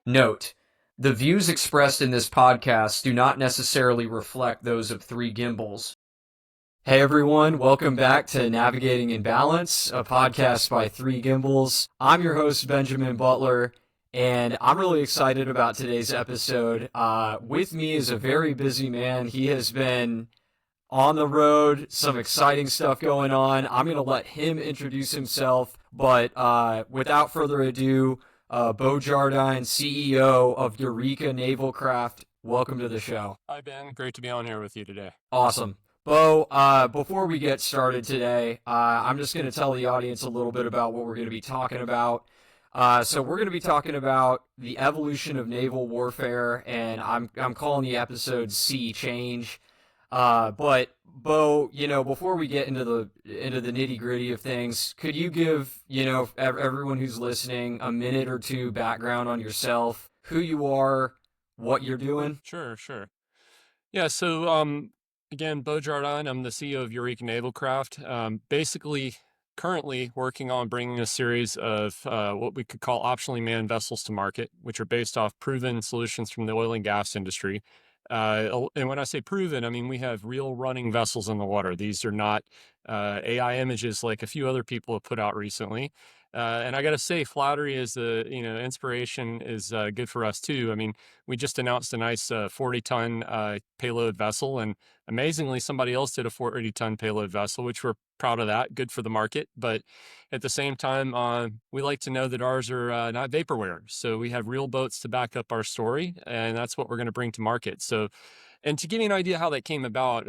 Note: the views expressed in this podcast do not necessarily reflect those of Three Gimbals. Hey everyone, welcome back to Navigating in Balance, a podcast by Three Gimbals. I'm your host, Benjamin Butler, and I'm really excited about today's episode. With me is a very busy man. He has been on the road, some exciting stuff going on. I'm going to let him introduce himself, but without further ado, Bo Jardine, CEO of Eureka Naval Craft, welcome to the show. Hi, Ben. Great to be on here with you today. Awesome. Bo, before we get started today, I'm just going to tell the audience a little bit about what we're going to be talking about. So we're going to be talking about the evolution of naval warfare, and I'm calling the episode Sea Change. But Bo, before we get into the nitty gritty of things, could you give, everyone who's listening a minute or two background on yourself, who you are, what you're doing? Sure. Yeah, so again, Bo Jardine, I'm the CEO of Eureka Naval Craft. Basically, currently working on bringing a series of what we could call optionally manned vessels to market, which are based off proven solutions from the oil and gas industry. And when I say proven, I mean we have real running vessels in the water. These are not AI images like a few other people have put out recently. And I got to say, flattery is inspiration is good for us too. I mean, we just announced a nice 40-ton payload vessel, and amazingly, somebody else did a 40-ton payload vessel, which we're proud of that. Good for the market, but at the same time, we like to know that ours are not vaporware. So we have real boats to back up our story, and that's what we're going to bring to market. So, and to give you an idea how that came about,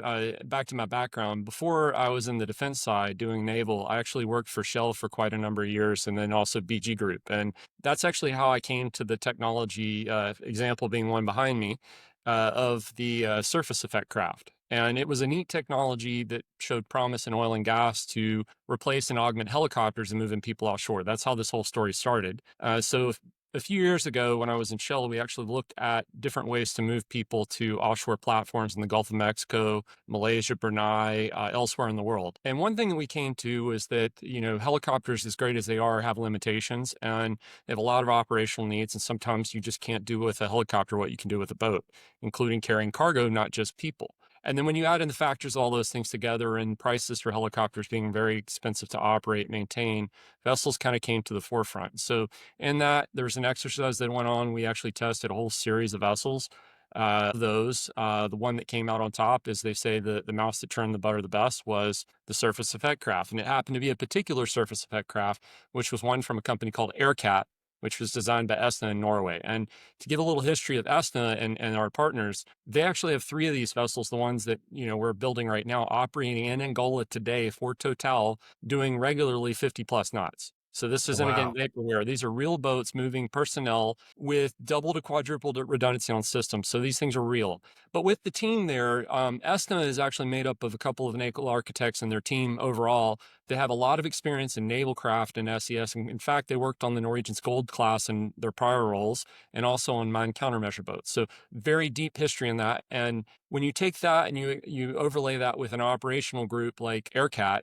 back to my background, before I was in the defense side doing naval, I actually worked for Shell for quite a number of years, and then also BG Group. And that's actually how I came to the technology, example being one behind me, of the surface effect craft. And it was a neat technology that showed promise in oil and gas to replace and augment helicopters and moving people offshore. That's how this whole story started. So a few years ago, when I was in Shell, we actually looked at different ways to move people to offshore platforms in the Gulf of Mexico, Malaysia, Brunei, elsewhere in the world. And one thing that we came to is that, helicopters, as great as they are, have limitations and they have a lot of operational needs. And sometimes you just can't do with a helicopter what you can do with a boat, including carrying cargo, not just people. And then when you add in the factors, all those things together, and prices for helicopters being very expensive to operate, maintain, vessels kind of came to the forefront. So in that, there was an exercise that went on. We actually tested a whole series of vessels. The one that came out on top, as they say, the mouse that turned the butter the best, was the surface effect craft. And it happened to be a particular surface effect craft, which was one from a company called Aircat, which was designed by Esna in Norway. And to give a little history of Esna and our partners, they actually have 3 of these vessels, the ones that, we're building right now, operating in Angola today for Total, doing regularly 50 plus knots. So this isn't, again, vaporware. These are real boats moving personnel with double to quadruple redundancy on systems. So these things are real. But with the team there, Esna is actually made up of a couple of naval architects and their team overall. They have a lot of experience in naval craft and SES. And in fact, they worked on the Norwegian's Gold class in their prior roles and also on mine countermeasure boats. So very deep history in that. And when you take that and you overlay that with an operational group like Aircat,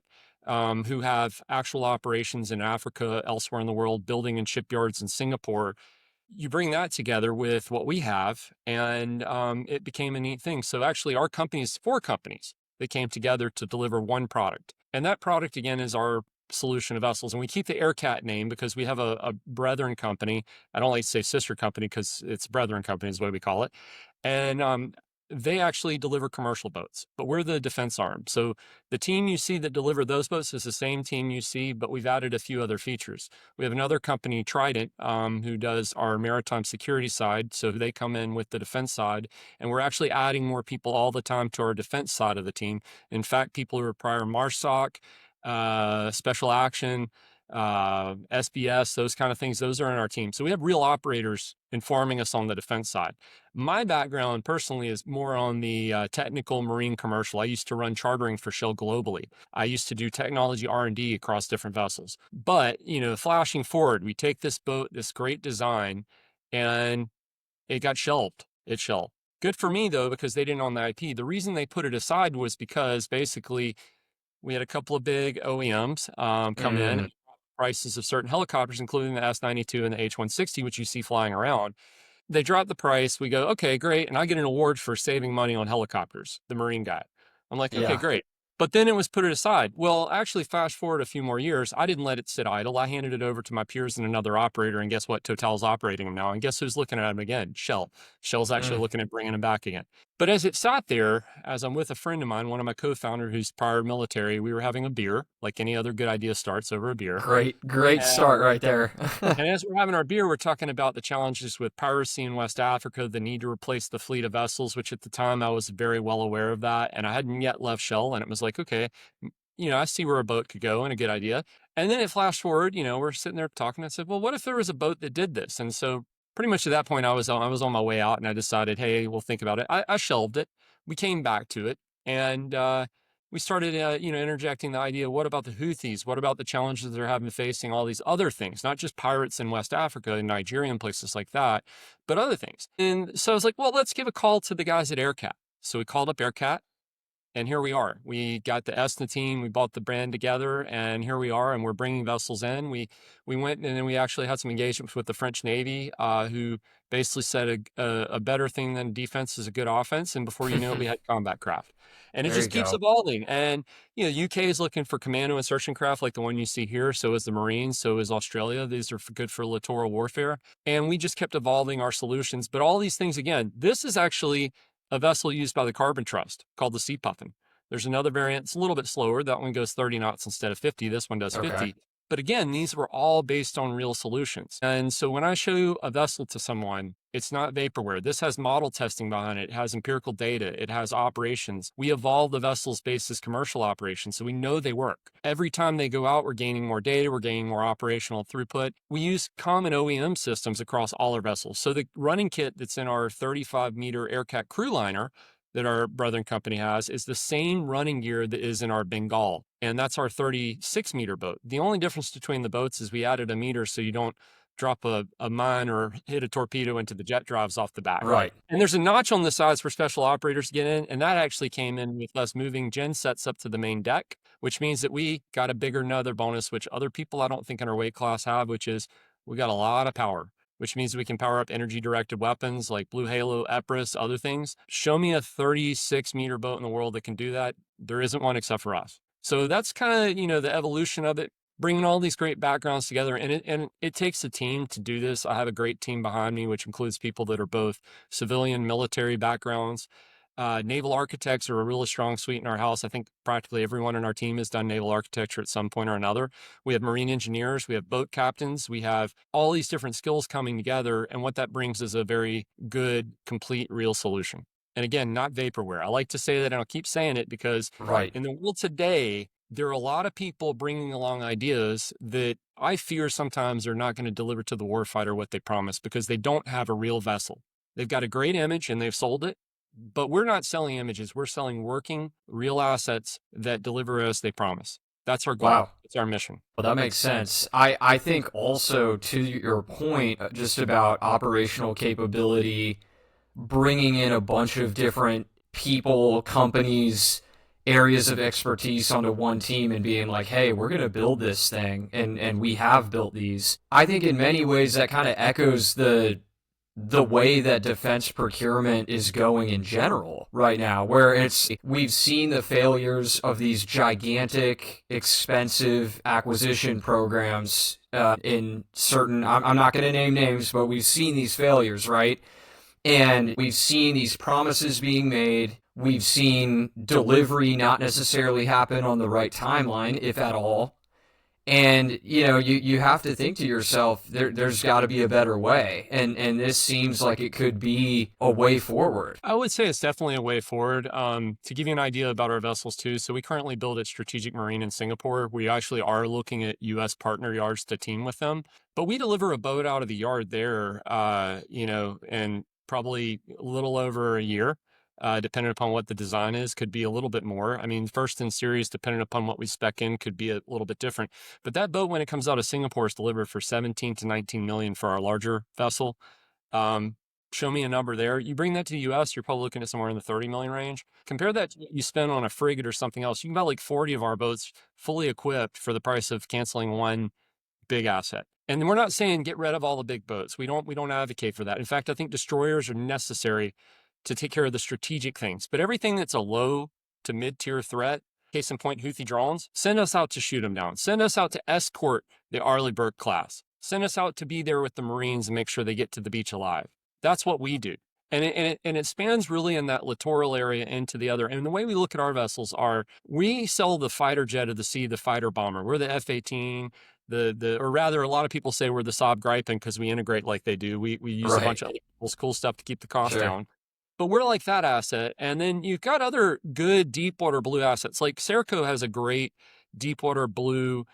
who have actual operations in Africa, elsewhere in the world, building in shipyards in Singapore, you bring that together with what we have, and it became a neat thing. So actually, our company is 4 companies that came together to deliver one product. And that product, again, is our solution of vessels. And we keep the Aircat name because we have a brethren company. I don't like to say sister company because it's brethren company is the way we call it. And they actually deliver commercial boats, but we're the defense arm. So the team you see that deliver those boats is the same team you see, but we've added a few other features. We have another company, Trident, who does our maritime security side. So they come in with the defense side, and we're actually adding more people all the time to our defense side of the team. In fact, people who are prior MARSOC, special action, SBS, those kind of things, those are in our team. So we have real operators informing us on the defense side. My background personally is more on the technical marine commercial. I used to run chartering for Shell globally. I used to do technology R&D across different vessels. But, flashing forward, we take this boat, this great design, and it got shelved. It shelved. Good for me, though, because they didn't own the IP. The reason they put it aside was because basically we had a couple of big OEMs come in, prices of certain helicopters, including the S-92 and the H-160, which you see flying around. they drop the price. We go, okay, great. And I get an award for saving money on helicopters, the Marine guy. I'm like, okay, Yeah. great. But then it was put it aside. Well, actually, fast forward a few more years, I didn't let it sit idle. I handed it over to my peers and another operator. And guess what? Total's operating them now. And guess who's looking at them again? Shell. Shell's actually Mm. looking at bringing them back again. But as it sat there, as I'm with a friend of mine, one of my co-founders who's prior military, we were having a beer, like any other good idea starts over a beer. Great start right there. And as we're having our beer, we're talking about the challenges with piracy in West Africa, the need to replace the fleet of vessels, which at the time I was very well aware of that. And I hadn't yet left Shell. And it was like, okay, I see where a boat could go and a good idea. And then it flashed forward, we're sitting there talking. I said, well, what if there was a boat that did this? And so pretty much at that point, I was on my way out and I decided, hey, we'll think about it. I shelved it. We came back to it. And, we started, interjecting the idea, what about the Houthis? What about the challenges they're having facing all these other things, not just pirates in West Africa and Nigeria and places like that, but other things. And so I was like, well, let's give a call to the guys at AirCat. So we called up AirCat. And here we are. We got the Esna team. We bought the brand together, and here we are. And we're bringing vessels in. We went and then we actually had some engagements with the French Navy, who basically said a better thing than defense is a good offense. And before you know it, we had combat craft, and it There you just keeps go. evolving. And UK is looking for commando insertion craft like the one you see here. So is the Marines. So is Australia. These are good for littoral warfare. And we just kept evolving our solutions. But all these things, again, this is actually a vessel used by the Carbon Trust called the Sea Puffin. There's another variant. It's a little bit slower. That one goes 30 knots instead of 50. This one does Okay. 50. But again, these were all based on real solutions. And so when I show a vessel to someone, it's not vaporware. This has model testing behind it. It has empirical data. It has operations. We evolve the vessels based as commercial operations, so we know they work. Every time they go out, we're gaining more data. We're gaining more operational throughput. We use common OEM systems across all our vessels. So the running kit that's in our 35-meter AirCat crew liner that our brethren company has is the same running gear that is in our Bengal. And that's our 36-meter boat. The only difference between the boats is we added a meter so you don't drop a mine or hit a torpedo into the jet drives off the back. Right. And there's a notch on the sides for special operators to get in. And that actually came in with us moving gen sets up to the main deck, which means that we got a bigger another bonus, which other people I don't think in our weight class have, which is we got a lot of power, which means we can power up energy-directed weapons like Blue Halo, Epirus, other things. Show me a 36-meter boat in the world that can do that. There isn't one except for us. So that's kind of, the evolution of it, bringing all these great backgrounds together. And it takes a team to do this. I have a great team behind me, which includes people that are both civilian, military backgrounds. Naval architects are a really strong suite in our house. I think practically everyone in our team has done naval architecture at some point or another. We have marine engineers, we have boat captains, we have all these different skills coming together. And what that brings is a very good, complete, real solution. And again, not vaporware. I like to say that, and I'll keep saying it because Right. in the world today, there are a lot of people bringing along ideas that I fear sometimes are not going to deliver to the warfighter what they promise because they don't have a real vessel. They've got a great image and they've sold it. But we're not selling images. We're selling working, real assets that deliver as they promise. That's our goal. Wow. It's our mission. Well, that makes sense. I think also to your point, just about operational capability, bringing in a bunch of different people, companies, areas of expertise onto one team and being like, hey, we're going to build this thing. And we have built these. I think in many ways that kind of echoes the way that defense procurement is going in general right now, where we've seen the failures of these gigantic, expensive acquisition programs in certain, I'm not going to name names, but we've seen these failures, right? And we've seen these promises being made. We've seen delivery not necessarily happen on the right timeline, if at all. And you have to think to yourself, there's got to be a better way, and this seems like it could be a way forward. I would say it's definitely a way forward. To give you an idea about our vessels too, so we currently build at Strategic Marine in Singapore. We actually are looking at U.S. partner yards to team with them, but we deliver a boat out of the yard there, in probably a little over a year. Depending upon what the design is, could be a little bit more. I mean, first in series, depending upon what we spec in, could be a little bit different. But that boat, when it comes out of Singapore, is delivered for 17 to 19 million for our larger vessel. Show me a number there. You bring that to the US, you're probably looking at somewhere in the 30 million range. Compare that to what you spend on a frigate or something else. You can buy like 40 of our boats fully equipped for the price of canceling one big asset. And we're not saying get rid of all the big boats. We don't advocate for that. In fact, I think destroyers are necessary to take care of the strategic things. But everything that's a low to mid-tier threat, case in point, Houthi drones, send us out to shoot them down. Send us out to escort the Arleigh Burke class. Send us out to be there with the Marines and make sure they get to the beach alive. That's what we do. And it spans really in that littoral area into the other. And the way we look at our vessels are, we sell the fighter jet of the sea, the fighter bomber. We're the F-18, or rather, a lot of people say we're the Saab Gripen because we integrate like they do. We use a bunch of cool stuff to keep the cost down. But we're like that asset. And then you've got other good deep water blue assets. Like Serco has a great deep water blue,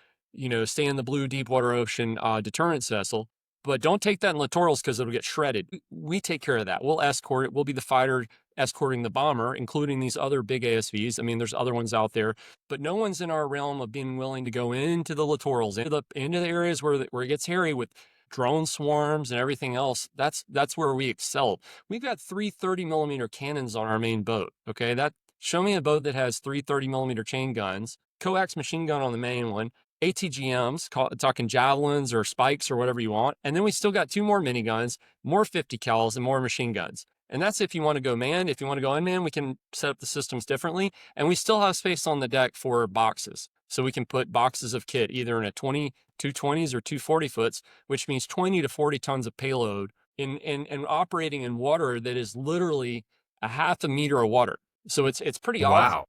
stay in the blue deep water ocean deterrence vessel. But don't take that in littorals because it'll get shredded. We take care of that. We'll escort it. We'll be the fighter escorting the bomber, including these other big ASVs. I mean, there's other ones out there, but no one's in our realm of being willing to go into the littorals, into the areas where it gets hairy with drone swarms and everything else. That's where we excel. We've got 3 30mm cannons on our main boat. Okay, show me a boat that has 3 30mm chain guns, coax machine gun on the main one, ATGMs, talking javelins or spikes or whatever you want. And then we still got 2 more miniguns, more 50 cals, and more machine guns. And that's if you want to go manned. If you want to go unmanned, we can set up the systems differently. And we still have space on the deck for boxes. So we can put boxes of kit either in a 220s or 240 foots, which means 20 to 40 tons of payload in operating in water that is literally a half a meter of water. So it's pretty awesome.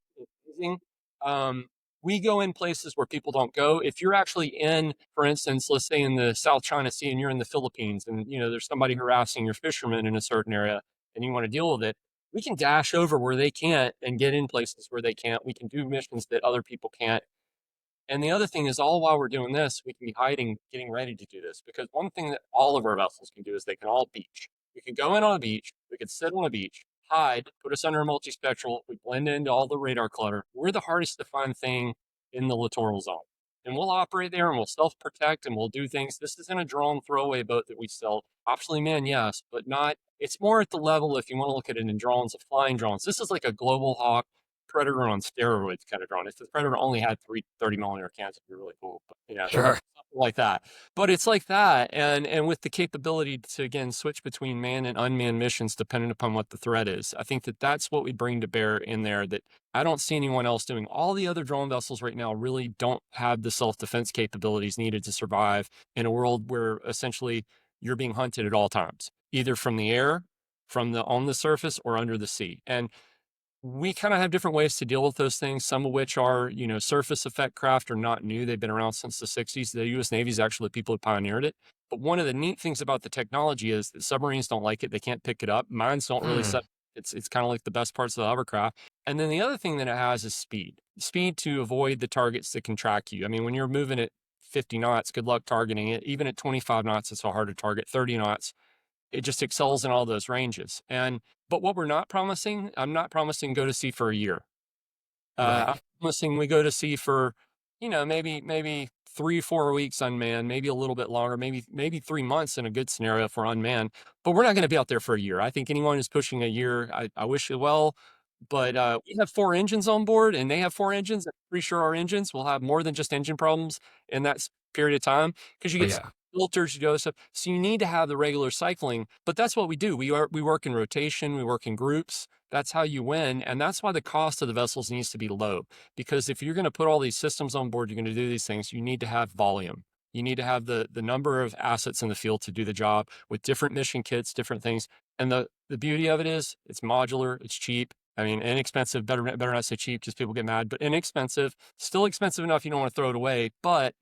We go in places where people don't go. If you're actually in, for instance, let's say in the South China Sea and you're in the Philippines and there's somebody harassing your fishermen in a certain area and you want to deal with it, we can dash over where they can't and get in places where they can't. We can do missions that other people can't. And the other thing is, all while we're doing this, we can be hiding, getting ready to do this. Because one thing that all of our vessels can do is they can all beach. We can go in on a beach, we can sit on a beach, hide, put us under a multispectral, we blend into all the radar clutter. We're the hardest to find thing in the littoral zone. And we'll operate there and we'll self-protect and we'll do things. This isn't a drone throwaway boat that we sell. Optionally manned, yes, but not. It's more at the level, if you want to look at it in drones, of flying drones. This is like a Global Hawk Predator on steroids kind of drone. If the Predator only had 3 30mm cans, it'd be really cool. But something like that. But it's like that, and with the capability to again switch between manned and unmanned missions depending upon what the threat is. I think that's what we bring to bear in there that I don't see anyone else doing. All the other drone vessels right now really don't have the self-defense capabilities needed to survive in a world where essentially you're being hunted at all times, either from the air, on the surface, or under the sea. And we kind of have different ways to deal with those things, some of which are, surface effect craft are not new. They've been around since the 60s. The U.S. Navy is actually the people who pioneered it. But one of the neat things about the technology is that submarines don't like it. They can't pick it up. Mines don't really set. It's kind of like the best parts of the hovercraft. And then the other thing that it has is speed to avoid the targets that can track you. I mean, when you're moving at 50 knots, good luck targeting it. Even at 25 knots, it's so hard to target. 30 knots, it just excels in all those ranges. But what we're not promising, I'm not promising go to sea for a year. I'm promising we go to sea for, maybe 3-4 weeks unmanned, maybe a little bit longer, maybe 3 months in a good scenario for unmanned. But we're not going to be out there for a year. I think anyone who's pushing a year, I wish you well. But we have 4 engines on board, and they have 4 engines. I'm pretty sure our engines will have more than just engine problems in that period of time because you get filters, you do other stuff. So you need to have the regular cycling, but that's what we do. We work in rotation, we work in groups. That's how you win. And that's why the cost of the vessels needs to be low. Because if you're going to put all these systems on board, you're going to do these things, you need to have volume. You need to have the number of assets in the field to do the job with different mission kits, different things. And the beauty of it is it's modular, it's cheap. I mean, inexpensive, better not say cheap, just people get mad, but inexpensive, still expensive enough you don't want to throw it away, but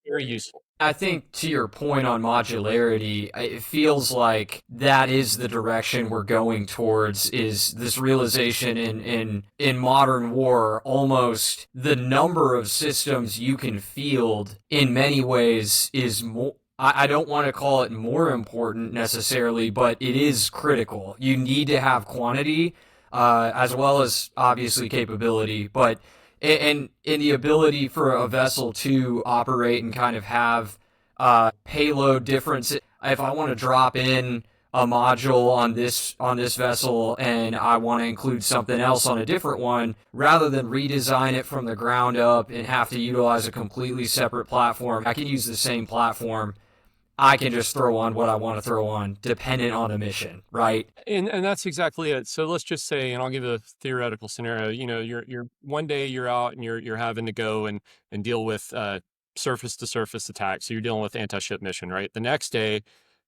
very useful. I think to your point on modularity, it feels like that is the direction we're going towards, is this realization in modern war, almost the number of systems you can field in many ways is more, I don't want to call it more important necessarily, but it is critical. You need to have quantity, as well as obviously capability, but and in the ability for a vessel to operate and kind of have payload difference. If I want to drop in a module on this vessel and I want to include something else on a different one, rather than redesign it from the ground up and have to utilize a completely separate platform, I can use the same platform. I can just throw on what I want to throw on, dependent on the mission, right? And that's exactly it. So let's just say, and I'll give a theoretical scenario. You're one day you're out and you're having to go and deal with surface to surface attacks. So you're dealing with anti-ship mission, right? The next day,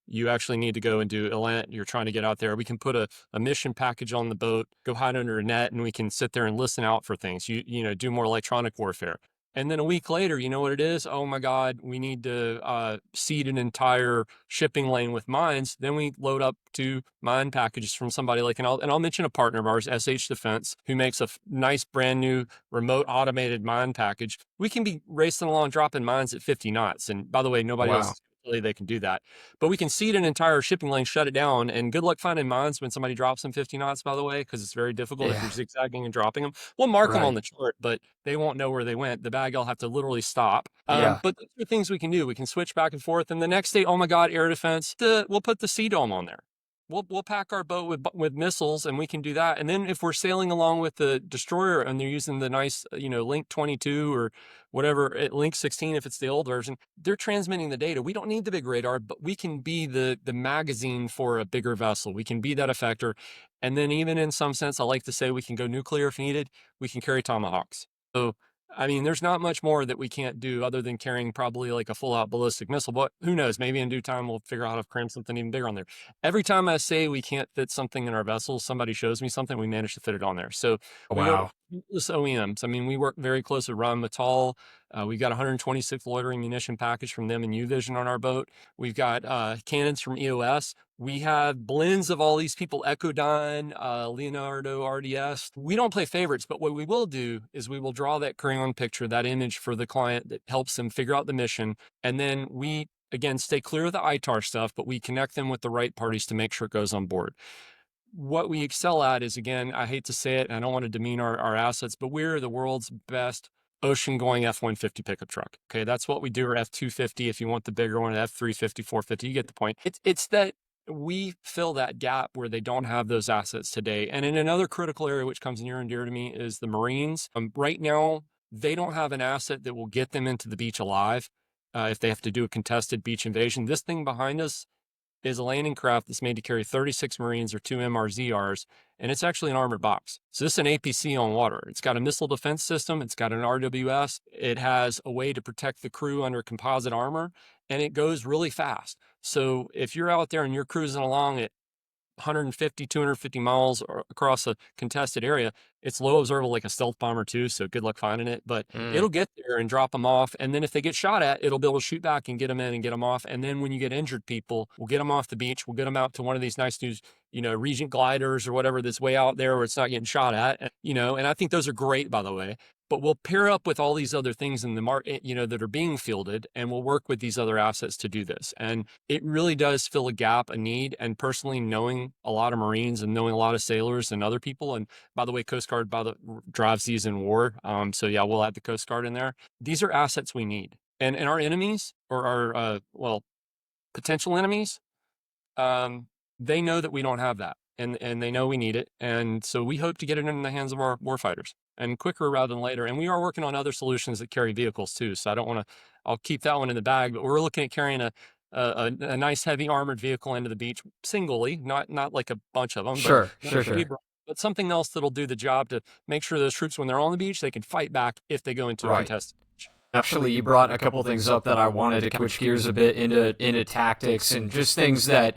you actually need to go and do Elant. You're trying to get out there. We can put a mission package on the boat, go hide under a net, and we can sit there and listen out for things. Do more electronic warfare. And then a week later, you know what it is? Oh my God, we need to seed an entire shipping lane with mines. Then we load up 2 mine packages from somebody like, and I'll mention a partner of ours, SH Defense, who makes a nice brand new remote automated mine package. We can be racing along, dropping mines at 50 knots. And by the way, nobody else they can do that, but we can seed an entire shipping lane, shut it down, and good luck finding mines when somebody drops them 50 knots, by the way, because it's very difficult if you're zigzagging and dropping them. We'll mark them on the chart, but they won't know where they went. The bag will have to literally stop. But those are things we can do. We can switch back and forth, and the next day, oh my God, air defense, we'll put the sea dome on there. We'll pack our boat with missiles, and we can do that. And then if we're sailing along with the destroyer and they're using the nice, Link 22 or whatever, Link 16, if it's the old version, they're transmitting the data. We don't need the big radar, but we can be the magazine for a bigger vessel. We can be that effector. And then even in some sense, I like to say we can go nuclear if needed. We can carry Tomahawks. So, I mean, there's not much more that we can't do other than carrying probably like a full-out ballistic missile, but who knows? Maybe in due time, we'll figure out how to cram something even bigger on there. Every time I say we can't fit something in our vessel, somebody shows me something, we manage to fit it on there. So we work with OEMs. I mean, we work very close with Rheinmetall. We've got 126 loitering munition package from them and U-Vision on our boat. We've got cannons from EOS. We have blends of all these people, Echodyne, Leonardo RDS. We don't play favorites, but what we will do is we will draw that crayon picture, that image for the client that helps them figure out the mission. And then we, again, stay clear of the ITAR stuff, but we connect them with the right parties to make sure it goes on board. What we excel at is, again, I hate to say it, and I don't want to demean our assets, but we're the world's best ocean-going F-150 pickup truck. Okay, that's what we do, or F-250 if you want the bigger one, F-350, 450, you get the point. It's that we fill that gap where they don't have those assets today. And in another critical area, which comes near and dear to me, is the Marines. Right now, they don't have an asset that will get them into the beach alive if they have to do a contested beach invasion. This thing behind us is a landing craft that's made to carry 36 Marines or 2 MRZRs, and it's actually an armored box. So this is an APC on water. It's got a missile defense system. It's got an RWS. It has a way to protect the crew under composite armor, and it goes really fast. So if you're out there and you're cruising along at 150, 250 miles across a contested area, it's low observable like a stealth bomber too, so good luck finding it. But it'll get there and drop them off, and then if they get shot at, it'll be able to shoot back and get them in and get them off. And then when you get injured people, we'll get them off the beach. We'll get them out to one of these nice new, Regent gliders or whatever that's way out there where it's not getting shot at, and I think those are great, by the way. But we'll pair up with all these other things in the market, that are being fielded, and we'll work with these other assets to do this. And it really does fill a gap, a need. And personally, knowing a lot of Marines and knowing a lot of sailors and other people, and by the way, Coast Guard drives these in war. So yeah, we'll add the Coast Guard in there. These are assets we need. And our enemies, or our, potential enemies, they know that we don't have that. And they know we need it. And so we hope to get it in the hands of our warfighters, and quicker rather than later. And we are working on other solutions that carry vehicles too. So I'll keep that one in the bag, but we're looking at carrying a nice heavy armored vehicle into the beach singly, not like a bunch of them. Sure. But something else that'll do the job to make sure those troops, when they're on the beach, they can fight back if they go into a contest. Actually, you brought a couple things up that I wanted to switch gears a bit into tactics and just things that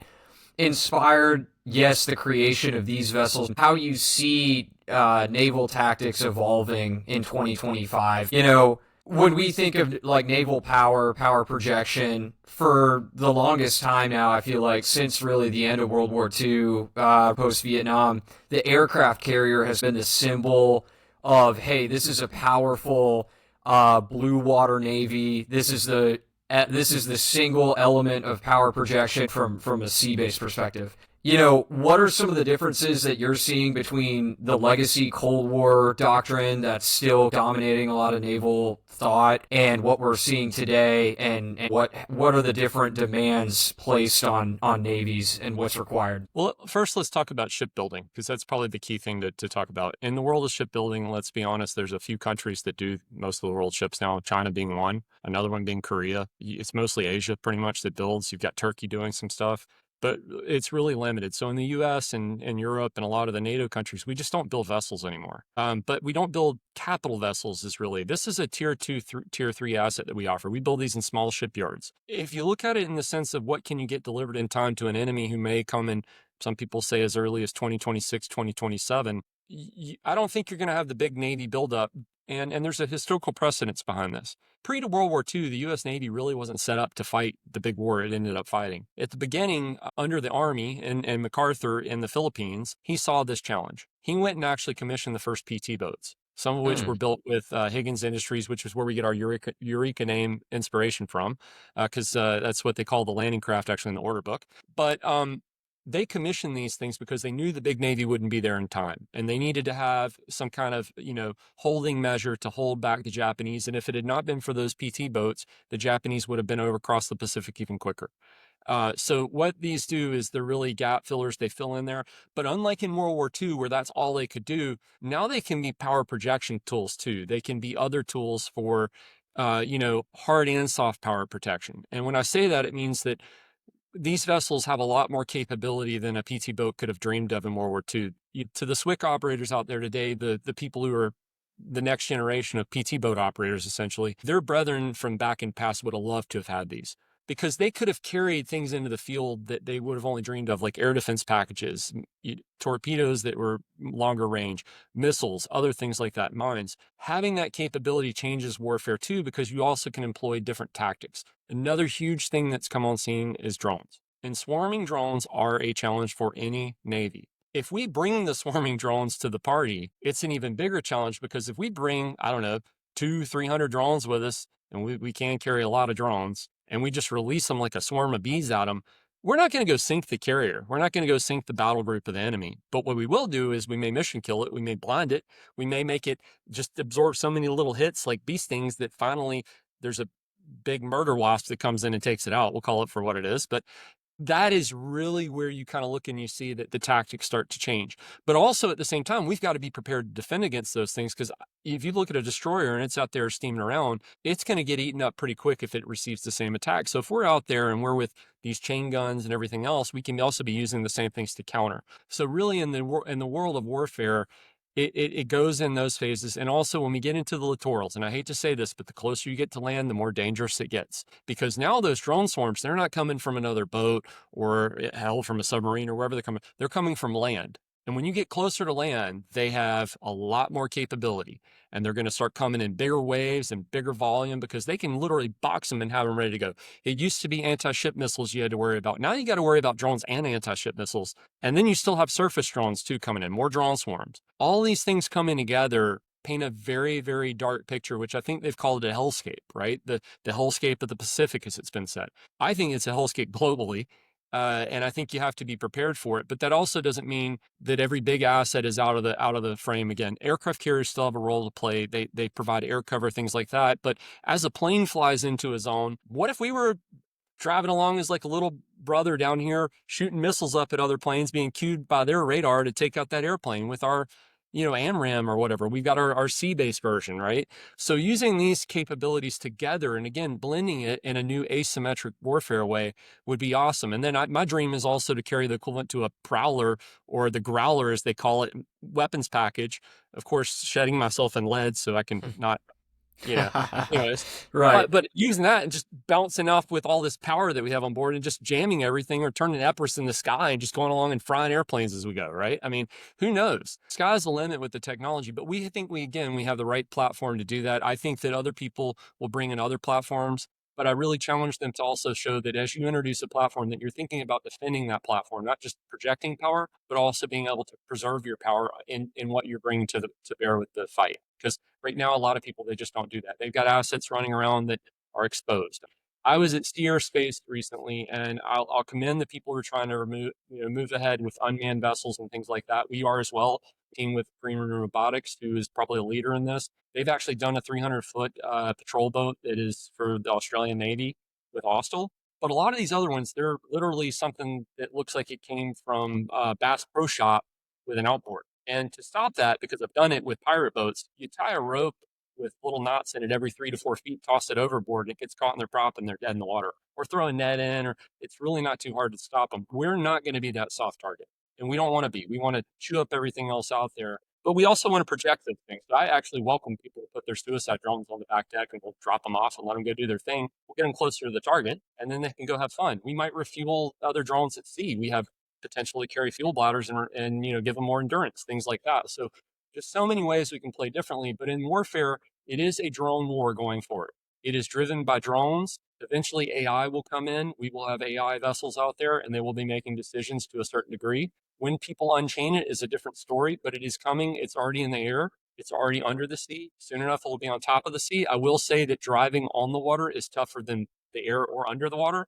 inspired, yes, the creation of these vessels, how you see naval tactics evolving in 2025. When we think of like naval power projection, for the longest time now, I feel like since really the end of World War II, post-Vietnam, the aircraft carrier has been the symbol of, hey, this is a powerful blue water navy. This is the single element of power projection from a sea-based perspective. What are some of the differences that you're seeing between the legacy Cold War doctrine that's still dominating a lot of naval thought and what we're seeing today, and what are the different demands placed on navies and what's required? Well, first, let's talk about shipbuilding, because that's probably the key thing to talk about. In the world of shipbuilding, let's be honest, there's a few countries that do most of the world ships now, China being one, another one being Korea. It's mostly Asia pretty much that builds. You've got Turkey doing some stuff, but it's really limited. So in the US and Europe and a lot of the NATO countries, we just don't build vessels anymore. But we don't build capital vessels this is a tier three asset that we offer. We build these in small shipyards. If you look at it in the sense of what can you get delivered in time to an enemy who may come in, some people say as early as 2026, 2027. I don't think you're going to have the big Navy buildup. And there's a historical precedence behind this. Pre to World War II, the U.S. Navy really wasn't set up to fight the big war it ended up fighting. At the beginning, under the Army and MacArthur in the Philippines, he saw this challenge. He went and actually commissioned the first PT boats, some of which were built with Higgins Industries, which is where we get our Eureka name inspiration from, because that's what they call the landing craft actually in the order book. But they commissioned these things because they knew the big Navy wouldn't be there in time, and they needed to have some kind of, holding measure to hold back the Japanese. And if it had not been for those PT boats, the Japanese would have been over across the Pacific even quicker. So what these do is they're really gap fillers. They fill in there. But unlike in World War II, where that's all they could do, now they can be power projection tools too. They can be other tools for, hard and soft power protection. And when I say that, it means that these vessels have a lot more capability than a PT boat could have dreamed of in World War II. To the SWIC operators out there today, the people who are the next generation of PT boat operators, essentially, their brethren from back in past would have loved to have had these, because they could have carried things into the field that they would have only dreamed of, like air defense packages, torpedoes that were longer range, missiles, other things like that, mines. Having that capability changes warfare too, because you also can employ different tactics. Another huge thing that's come on scene is drones. And swarming drones are a challenge for any Navy. If we bring the swarming drones to the party, it's an even bigger challenge, because if we bring, I don't know, 300 drones with us, and we can carry a lot of drones, and we just release them like a swarm of bees at them, we're not going to go sink the carrier. We're not going to go sink the battle group of the enemy. But what we will do is we may mission kill it. We may blind it. We may make it just absorb so many little hits like bee stings that finally there's a big murder wasp that comes in and takes it out. We'll call it for what it is. But that is really where you kind of look and you see that the tactics start to change. But also at the same time, we've got to be prepared to defend against those things, because if you look at a destroyer and it's out there steaming around, it's going to get eaten up pretty quick if it receives the same attack. So if we're out there and we're with these chain guns and everything else, we can also be using the same things to counter. So really in the world of warfare, it goes in those phases. And also when we get into the littorals, and I hate to say this, but the closer you get to land, the more dangerous it gets, because now those drone swarms, they're not coming from another boat or hell from a submarine or wherever they're coming. They're coming from land. And when you get closer to land, they have a lot more capability, and they're going to start coming in bigger waves and bigger volume, because they can literally box them and have them ready to go. It used to be anti-ship missiles you had to worry about. Now you got to worry about drones and anti-ship missiles. And then you still have surface drones too coming in, more drone swarms. All these things coming together paint a very, very dark picture, which I think they've called it a hellscape, right? The hellscape of the Pacific, as it's been said. I think it's a hellscape globally. And I think you have to be prepared for it. But that also doesn't mean that every big asset is out of the frame. Again, aircraft carriers still have a role to play. They provide air cover, things like that. But as a plane flies into a zone, what if we were driving along as like a little brother down here, shooting missiles up at other planes, being cued by their radar to take out that airplane with our, AMRAAM or whatever? We've got our sea-based version, right? So using these capabilities together, and again, blending it in a new asymmetric warfare way, would be awesome. And then my dream is also to carry the equivalent to a Prowler, or the Growler, as they call it, weapons package. Of course, shedding myself in lead so I can not, you know, anyways. Right. But using that and just bouncing off with all this power that we have on board and just jamming everything, or turning Epirus in the sky and just going along and frying airplanes as we go, right? I mean, who knows? Sky's the limit with the technology, but we think we have the right platform to do that. I think that other people will bring in other platforms, but I really challenge them to also show that as you introduce a platform, that you're thinking about defending that platform, not just projecting power, but also being able to preserve your power in what you're bringing to bear with the fight. Because right now, a lot of people, they just don't do that. They've got assets running around that are exposed. I was at Sea Space recently, and I'll commend the people who are trying to move ahead with unmanned vessels and things like that. We are as well, team with Premium Robotics, who is probably a leader in this. They've actually done a 300-foot patrol boat that is for the Australian Navy with Austal. But a lot of these other ones, they're literally something that looks like it came from Bass Pro Shop with an outboard. And to stop that, because I've done it with pirate boats, you tie a rope with little knots in it every 3 to 4 feet, toss it overboard, and it gets caught in their prop and they're dead in the water. Or throw a net in, or it's really not too hard to stop them. We're not going to be that soft target, and we don't want to be. We want to chew up everything else out there, but we also want to project those things. So I actually welcome people to put their suicide drones on the back deck, and we'll drop them off and let them go do their thing. We'll get them closer to the target, and then they can go have fun. We might refuel other drones at sea. We have potentially carry fuel bladders and give them more endurance, things like that. So just so many ways we can play differently. But in warfare, it is a drone war going forward. It is driven by drones. Eventually, AI will come in. We will have AI vessels out there, and they will be making decisions to a certain degree. When people unchain it is a different story, but it is coming. It's already in the air. It's already under the sea. Soon enough, it will be on top of the sea. I will say that driving on the water is tougher than the air or under the water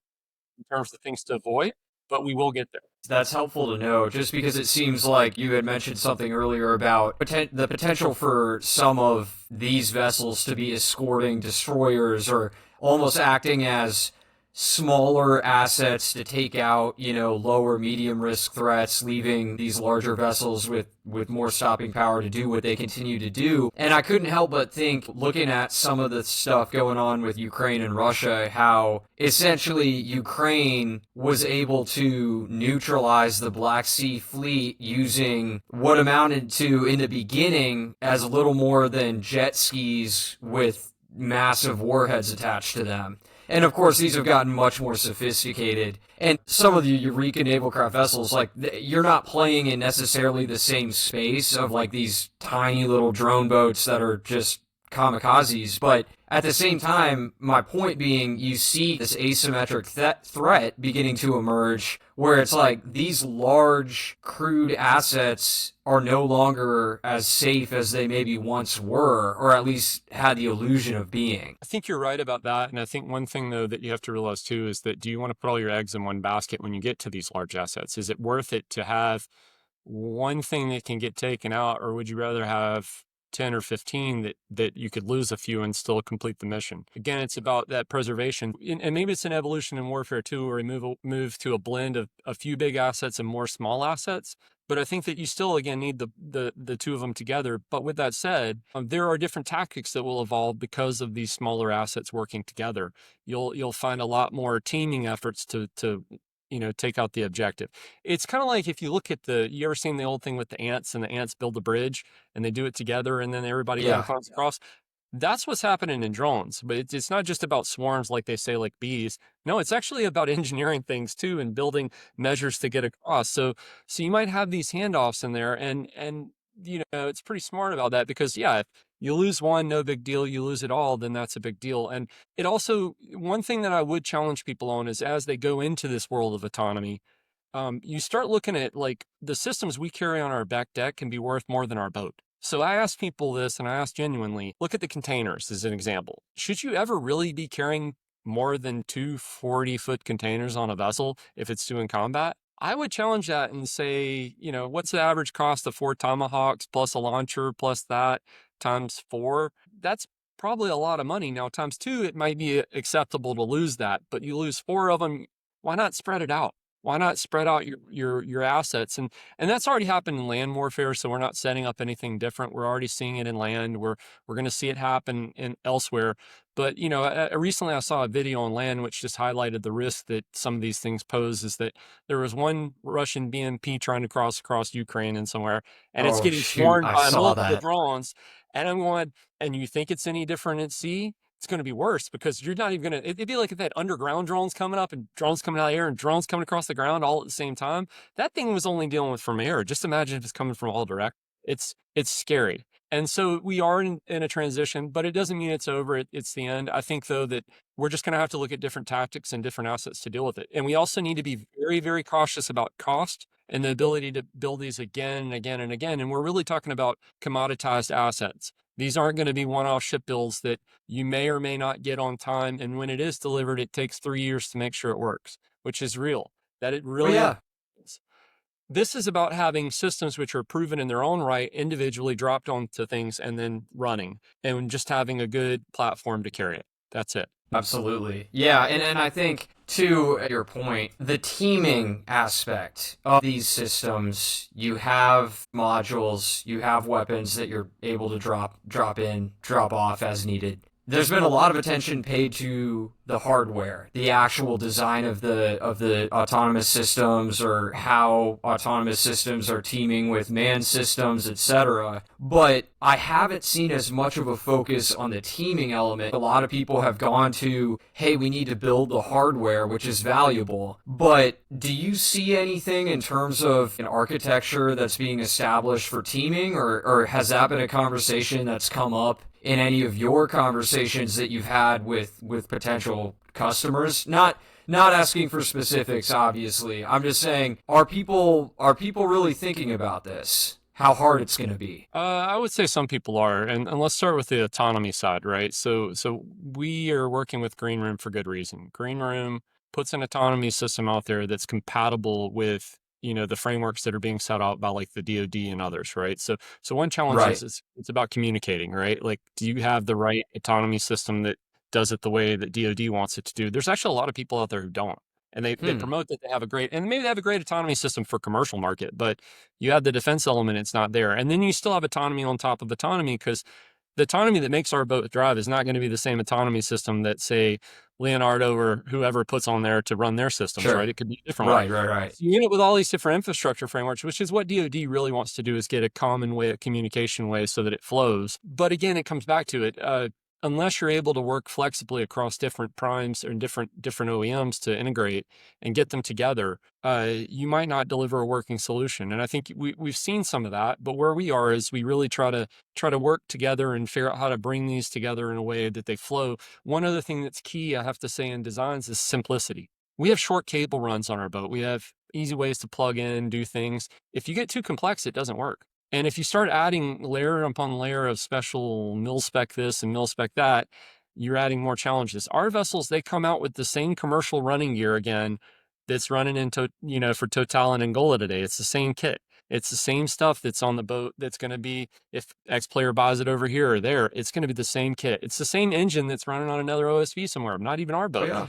in terms of things to avoid, but we will get there. That's helpful to know, just because it seems like you had mentioned something earlier about the potential for some of these vessels to be escorting destroyers or almost acting as smaller assets to take out, lower medium risk threats, leaving these larger vessels with more stopping power to do what they continue to do. And I couldn't help but think, looking at some of the stuff going on with Ukraine and Russia, how essentially Ukraine was able to neutralize the Black Sea fleet using what amounted to, in the beginning, as little more than jet skis with massive warheads attached to them. And of course, these have gotten much more sophisticated. And some of the Eureka Naval Craft vessels, like, you're not playing in necessarily the same space of like these tiny little drone boats that are just kamikazes. But at the same time, my point being, you see this asymmetric threat beginning to emerge where it's like these large crewed assets are no longer as safe as they maybe once were, or at least had the illusion of being. I think you're right about that. And I think one thing, though, that you have to realize, too, is that do you want to put all your eggs in one basket when you get to these large assets? Is it worth it to have one thing that can get taken out, or would you rather have 10 or 15 that you could lose a few and still complete the mission? Again, it's about that preservation. And maybe it's an evolution in warfare too, where we move to a blend of a few big assets and more small assets. But I think that you still, again, need the two of them together. But with that said, there are different tactics that will evolve because of these smaller assets working together. You'll find a lot more teaming efforts to take out the objective. It's kind of like if you look at you ever seen the old thing with the ants, and the ants build a bridge and they do it together and then everybody comes across? That's what's happening in drones, but it's not just about swarms like they say, like bees. No, it's actually about engineering things too and building measures to get across. So you might have these handoffs in there, and it's pretty smart about that, because if you lose one, no big deal. You lose it all, then that's a big deal. And it also, one thing that I would challenge people on is, as they go into this world of autonomy, you start looking at, like, the systems we carry on our back deck can be worth more than our boat. So I ask people this, and I ask genuinely, look at the containers as an example. Should you ever really be carrying more than 2 40-foot containers on a vessel if it's doing combat? I would challenge that and say, what's the average cost of 4 Tomahawks plus a launcher plus that times 4? That's probably a lot of money. Now, times 2, it might be acceptable to lose that, but you lose 4 of them. Why not spread it out? Why not spread out your assets? And that's already happened in land warfare, so we're not setting up anything different. We're already seeing it in land. We're going to see it happen in elsewhere. But recently I saw a video on land which just highlighted the risk that some of these things pose. Is that there was one Russian BMP trying to cross across Ukraine and somewhere, and it's getting swarmed by multiple drones. And I'm going, and you think it's any different at sea? It's going to be worse, because you're not even going to, it'd be like if they had underground drones coming up and drones coming out of the air and drones coming across the ground all at the same time. That thing was only dealing with from air. Just imagine if it's coming from all direct. It's scary. And so we are in a transition, but it doesn't mean it's over. It's the end. I think, though, that we're just going to have to look at different tactics and different assets to deal with it. And we also need to be very, very cautious about cost and the ability to build these again and again and again. And we're really talking about commoditized assets. These aren't going to be one-off ship builds that you may or may not get on time. And when it is delivered, it takes 3 years to make sure it works, which is real. That it Oh really yeah. is. This is about having systems which are proven in their own right, individually dropped onto things and then running, and just having a good platform to carry it. That's it. Absolutely. Yeah, and I think to your point, the teaming aspect of these systems, you have modules, you have weapons that you're able to drop in, drop off as needed. There's been a lot of attention paid to the hardware, the actual design of the autonomous systems, or how autonomous systems are teaming with manned systems, etc. But I haven't seen as much of a focus on the teaming element. A lot of people have gone to, hey, we need to build the hardware, which is valuable. But do you see anything in terms of an architecture that's being established for teaming, or has that been a conversation that's come up in any of your conversations that you've had with potential customers? Not asking for specifics, obviously. I'm just saying, are people really thinking about this? How hard it's going to be? I would say some people are, and let's start with the autonomy side, right? So we are working with Green Room for good reason. Green Room puts an autonomy system out there that's compatible with the frameworks that are being set out by like the DoD and others, right? So one challenge Right. is it's about communicating, right? Like, do you have the right autonomy system that does it the way that DoD wants it to do? There's actually a lot of people out there who don't. And they Hmm. promote that they have a great, and maybe they have a great autonomy system for commercial market, but you have the defense element, it's not there. And then you still have autonomy on top of autonomy, because the autonomy that makes our boat drive is not going to be the same autonomy system that, say, Leonardo or whoever puts on there to run their systems, right? Sure. It could be a different one. Right. So you end up with all these different infrastructure frameworks, which is what DoD really wants to do, is get a common way of communication way so that it flows. But again, it comes back to it. Unless you're able to work flexibly across different primes or different OEMs to integrate and get them together, you might not deliver a working solution. And I think we've seen some of that. But where we are is we really try to work together and figure out how to bring these together in a way that they flow. One other thing that's key, I have to say, in designs is simplicity. We have short cable runs on our boat. We have easy ways to plug in, do things. If you get too complex, it doesn't work. And if you start adding layer upon layer of special mil spec this and mil spec that, you're adding more challenges. Our vessels, they come out with the same commercial running gear again that's running into, for Total and Angola today. It's the same kit. It's the same stuff that's on the boat that's going to be, if X player buys it over here or there, it's going to be the same kit. It's the same engine that's running on another OSV somewhere, not even our Oh boat. yeah.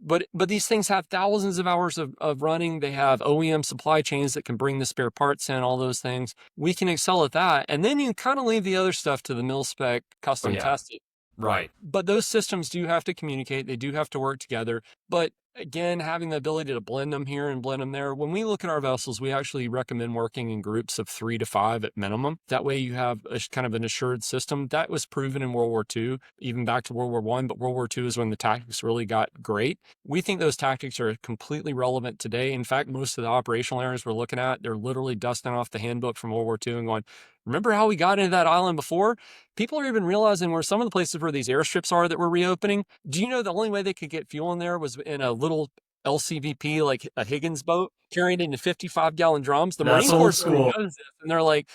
But these things have thousands of hours of running. They have OEM supply chains that can bring the spare parts in, all those things. We can excel at that. And then you kind of leave the other stuff to the mil spec Oh custom yeah. testing. Right. But those systems do have to communicate. They do have to work together. But again, having the ability to blend them here and blend them there. When we look at our vessels, we actually recommend working in groups of 3 to 5 at minimum. That way you have a kind of an assured system. That was proven in World War II, even back to World War I, but World War II is when the tactics really got great. We think those tactics are completely relevant today. In fact, most of the operational areas we're looking at, they're literally dusting off the handbook from World War II and going, remember how we got into that island before? People are even realizing where some of the places where these airstrips are that we're reopening. Do you know the only way they could get fuel in there was in a little LCVP, like a Higgins boat, carrying it in 55-gallon drums? The That's Marine Corps old already school. knows this, and they're like,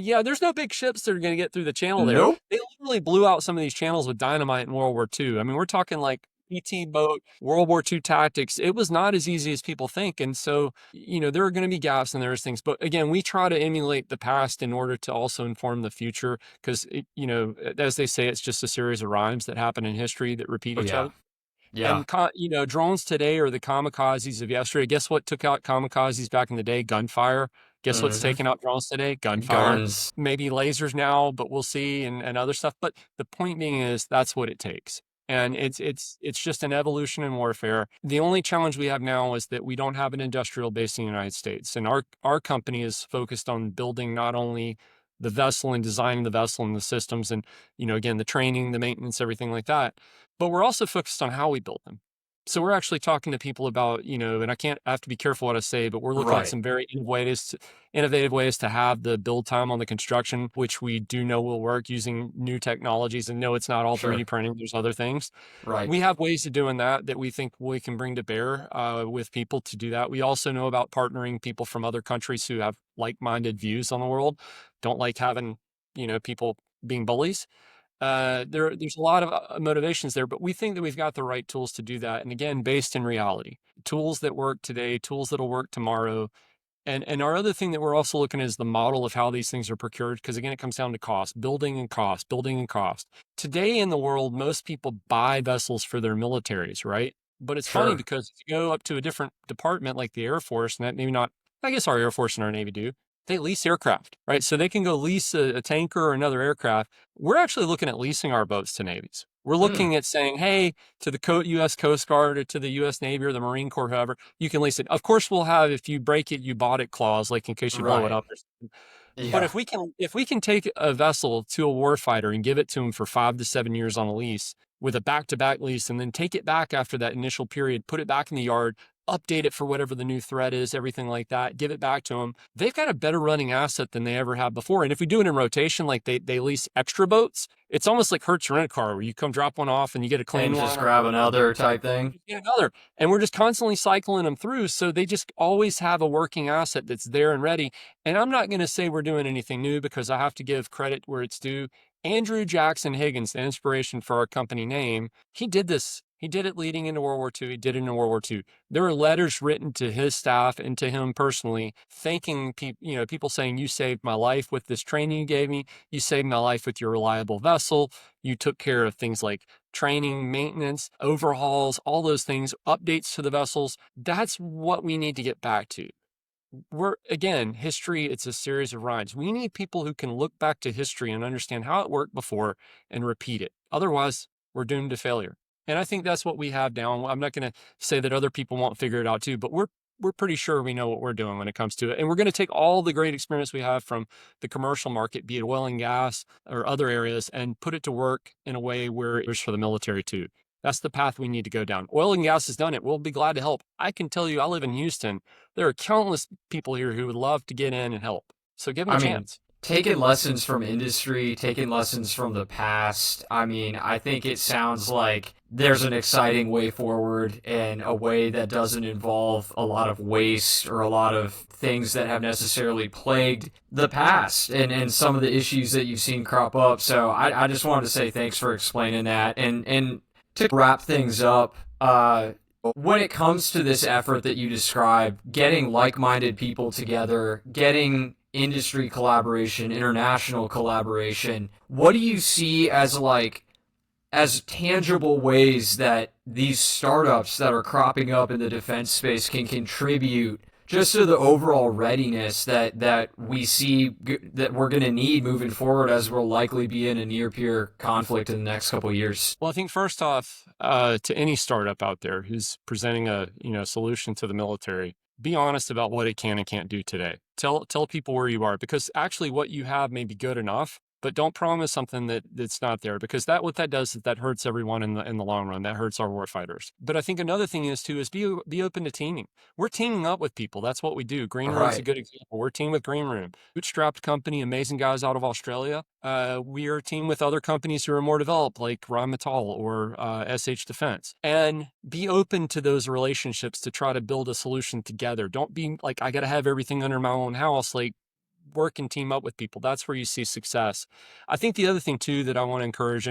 yeah, there's no big ships that are going to get through the channel there. Nope. They literally blew out some of these channels with dynamite in World War II. I mean, we're talking like PT boat, World War II tactics. It was not as easy as people think. And so, there are going to be gaps and there's things. But again, we try to emulate the past in order to also inform the future. Because, as they say, it's just a series of rhymes that happen in history that repeat Oh each yeah. other. Yeah. And, drones today are the kamikazes of yesterday. Guess what took out kamikazes back in the day? Gunfire. Guess what's Hmm. taking out drones today? Gunfire. Guns. Maybe lasers now, but we'll see, and other stuff. But the point being is that's what it takes. And it's just an evolution in warfare. The only challenge we have now is that we don't have an industrial base in the United States. And our company is focused on building not only the vessel and designing the vessel and the systems and, again, the training, the maintenance, everything like that. But we're also focused on how we build them. So we're actually talking to people about, and I have to be careful what I say, but we're looking at Right. some very innovative ways to have the build time on the construction, which we do know will work using new technologies. And no, it's not all 3D Sure. printing. There's other things. Right. We have ways of doing that we think we can bring to bear with people to do that. We also know about partnering people from other countries who have like-minded views on the world. Don't like having, people being bullies. There's a lot of motivations there, but we think that we've got the right tools to do that. And again, based in reality, tools that work today, tools that'll work tomorrow. And our other thing that we're also looking at is the model of how these things are procured, because again, it comes down to cost, building and cost, building and cost. Today in the world, most people buy vessels for their militaries, right? But it's funny Sure. because if you go up to a different department like the Air Force, and that maybe not, I guess our Air Force and our Navy do, they lease aircraft, right? So they can go lease a tanker or another aircraft. We're actually looking at leasing our boats to navies. We're Hmm. looking at saying, hey, to the U.S. Coast Guard or to the U.S. Navy or the Marine Corps, whoever, you can lease it. Of course, we'll have, if you break it, you bought it clause, like in case you blow it Right. up or something. But Yeah. if we can take a vessel to a warfighter and give it to him for 5 to 7 years on a lease with a back-to-back lease, and then take it back after that initial period, put it back in the yard, update it for whatever the new threat is, everything like that, give it back to them, they've got a better running asset than they ever have before. And if we do it in rotation, like they lease extra boats, it's almost like Hertz Rent-A-Car, where you come drop one off and you get a And clean just one, grab another type thing. get another. And we're just constantly cycling them through. So they just always have a working asset that's there and ready. And I'm not going to say we're doing anything new, because I have to give credit where it's due. Andrew Jackson Higgins, the inspiration for our company name, he did this. He did it leading into World War II. He did it in World War II. There were letters written to his staff and to him personally, thanking people, people saying, you saved my life with this training you gave me. You saved my life with your reliable vessel. You took care of things like training, maintenance, overhauls, all those things, updates to the vessels. That's what we need to get back to. We're, again, history, it's a series of rhymes. We need people who can look back to history and understand how it worked before and repeat it. Otherwise, we're doomed to failure. And I think that's what we have down. I'm not going to say that other people won't figure it out too, but we're pretty sure we know what we're doing when it comes to it. And we're going to take all the great experience we have from the commercial market, be it oil and gas or other areas, and put it to work in a way where it's for the military too. That's the path we need to go down. Oil and gas has done it. We'll be glad to help. I can tell you, I live in Houston. There are countless people here who would love to get in and help. So give them a I mean, chance. taking lessons from industry, taking lessons from the past, I mean, I think it sounds like there's an exciting way forward, and a way that doesn't involve a lot of waste or a lot of things that have necessarily plagued the past, and some of the issues that you've seen crop up. So I just wanted to say thanks for explaining that. And to wrap things up, when it comes to this effort that you described, getting like-minded people together, getting industry collaboration, international collaboration, what do you see as as tangible ways that these startups that are cropping up in the defense space can contribute just to the overall readiness that we see that we're going to need moving forward, as we'll likely be in a near peer conflict in the next couple of years? Well, I think first off, to any startup out there who's presenting a solution to the military, be honest about what it can and can't do today. Tell people where you are, because actually what you have may be good enough, but don't promise something that's not there, because what that does is that hurts everyone in the long run. That hurts our warfighters. But I think another thing is too is be open to teaming. We're teaming up with people. That's what we do. Green All Room's a right. good example. We're teaming with Green Room, bootstrapped company, amazing guys out of Australia. We are a team with other companies who are more developed, like Rheinmetall or SH Defense, and be open to those relationships to try to build a solution together. Don't be like, I got to have everything under my own house. Like, work and team up with people. That's where you see success. I think the other thing too that I want to encourage,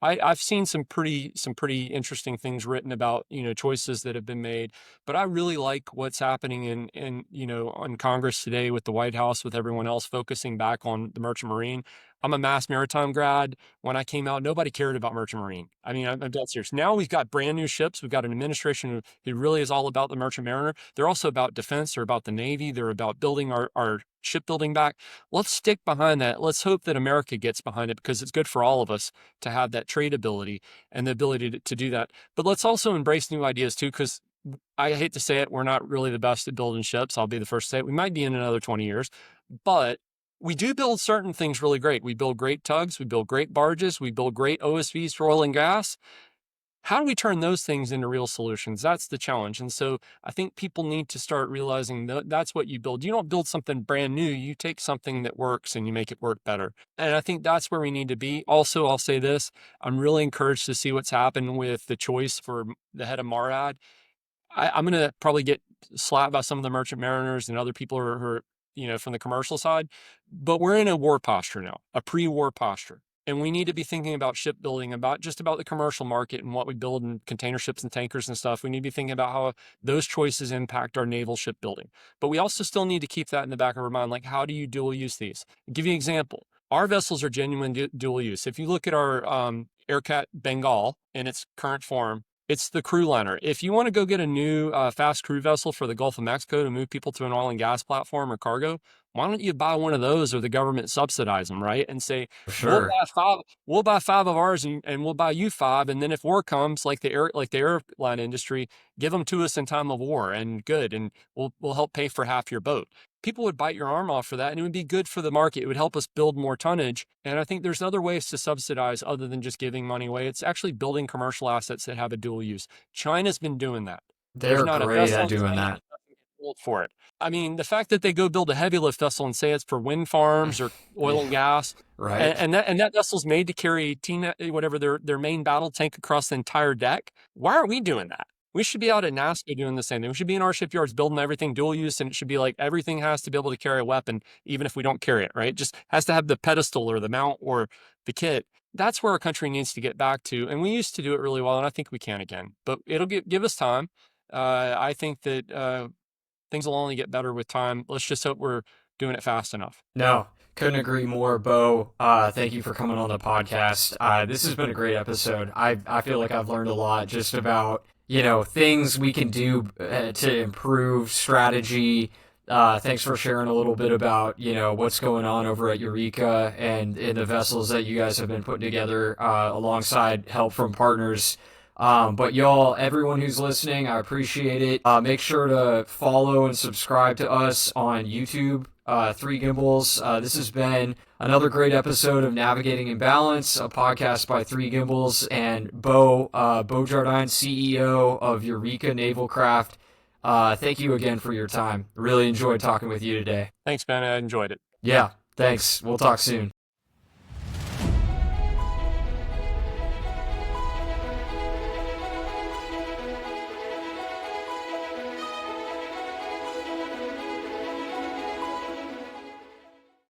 I've seen some pretty interesting things written about choices that have been made, but I really like what's happening in on Congress today, with the White House, with everyone else focusing back on the merchant marine. I'm a mass maritime grad. When I came out, nobody cared about merchant marine. I mean, I'm dead serious. Now we've got brand new ships. We've got an administration who really is all about the merchant mariner. They're also about defense. They're about the Navy. They're about building our shipbuilding back. Let's stick behind that. Let's hope that America gets behind it, because it's good for all of us to have that trade ability and the ability to do that. But let's also embrace new ideas too, because I hate to say it, we're not really the best at building ships. I'll be the first to say it. We might be in another 20 years, but we do build certain things really great. We build great tugs. We build great barges. We build great OSVs for oil and gas. How do we turn those things into real solutions? That's the challenge. And so I think people need to start realizing that that's what you build. You don't build something brand new. You take something that works and you make it work better. And I think that's where we need to be. Also, I'll say this, I'm really encouraged to see what's happened with the choice for the head of MARAD. I'm going to probably get slapped by some of the merchant mariners and other people who are from the commercial side, but we're in a war posture now, a pre-war posture. And we need to be thinking about shipbuilding, about the commercial market and what we build in container ships and tankers and stuff. We need to be thinking about how those choices impact our naval shipbuilding. But we also still need to keep that in the back of our mind. Like, how do you dual use these? I'll give you an example. Our vessels are genuine dual use. If you look at our Aircat Bengal in its current form, it's the crew liner. If you want to go get a new fast crew vessel for the Gulf of Mexico to move people to an oil and gas platform or cargo, why don't you buy one of those, or the government subsidize them, right? And say, Sure. we'll buy 5 of ours and we'll buy you 5. And then if war comes, like the airline industry, give them to us in time of war, and good. And we'll help pay for half your boat. People would bite your arm off for that, and it would be good for the market. It would help us build more tonnage. And I think there's other ways to subsidize other than just giving money away. It's actually building commercial assets that have a dual use. China's been doing that. There's They're not a great vessel at in doing China that. that doesn't get built for it. I mean, the fact that they go build a heavy lift vessel and say it's for wind farms or oil and gas, Right. and that vessel's made to carry their main battle tank across the entire deck. Why are we doing that? We should be out at NASCO doing the same thing. We should be in our shipyards building everything dual use, and it should be like everything has to be able to carry a weapon, even if we don't carry it, right? It just has to have the pedestal or the mount or the kit. That's where our country needs to get back to. And we used to do it really well, and I think we can again. But it'll give us time. I think that things will only get better with time. Let's just hope we're doing it fast enough. No, couldn't agree more, Bo. Thank you for coming on the podcast. This has been a great episode. I feel like I've learned a lot just about, things we can do to improve strategy. Thanks for sharing a little bit about, what's going on over at Eureka and in the vessels that you guys have been putting together alongside help from partners. But y'all, everyone who's listening, I appreciate it. Make sure to follow and subscribe to us on YouTube, Three Gimbals. This has been another great episode of Navigating in Balance, a podcast by Three Gimbals and Bo Jardine, CEO of Eureka Naval Craft. Thank you again for your time. Really enjoyed talking with you today. Thanks, Ben. I enjoyed it. Yeah, thanks. We'll talk soon.